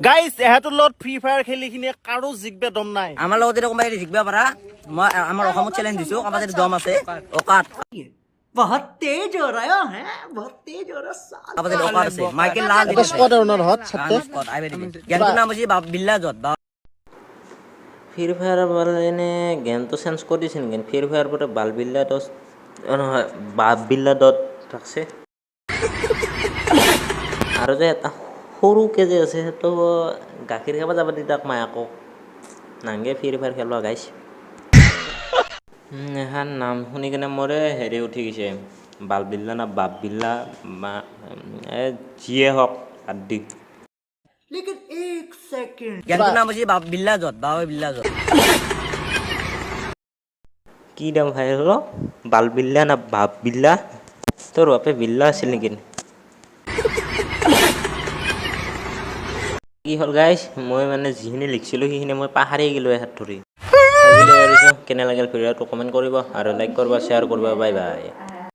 Guys এহাতৰ লগত free fire খেলি কিনে কাৰো জিকবে দম নাই। আমাৰ লগত যদি কোনোবাই জিকবা পাৰা মই আমাৰ অসমত চেলেঞ্জ দিছো কাৰোবাৰ যদি দম আছে অকাত बहुत तेज हो रहा है बहुत तेज हो रहा है কাৰোবাৰ যদি অকাত আছে মাইকেল লাল এটা স্কোয়াড এওনাৰ হত সাথে স্কট আইবে দিবি জ্ঞানটোৰ নাম হৈছে বিল্লা জত ফ্ৰী ফায়াৰ এনে গেমটো চেঞ্জ কৰি দিছে নেকি ফ্ৰী ফায়াৰ পৰা বালবিল্লা দত নহয় বাববিল্লা দত থাকছে আৰু যে এটা সৰুকে যে আছে সেইটো গাখীৰ খাব যাব দি তাক মায়াকক নাংগে ফ্ৰী ফায়াৰ খেলোৱা গাইছ এহান নাম শুনি কিনে মোৰে হেৰি উঠি গৈছে বালবিল্লা না বাববিল্লা যিয়ে হওক আদি लेकिन एक सेकंड জ্ঞানটোৰ নাম হৈছে বিল্লা জত বিল্লা জত কি দাম ভাই হলো বালবিল্লা না বাববিল্লা তোৰ বাপে বিল্লা আছিল নেকি কি হ'ল গাইছ মই মানে যিখিনি লিখিছিলোঁ সেইখিনি মই পাহৰি গ'লোঁ হাত ধৰি কেনে লাগিল ভিডিঅ'টো কমেণ্ট কৰিব আৰু লাইক কৰিব শ্বেয়াৰ কৰিব বাই বাই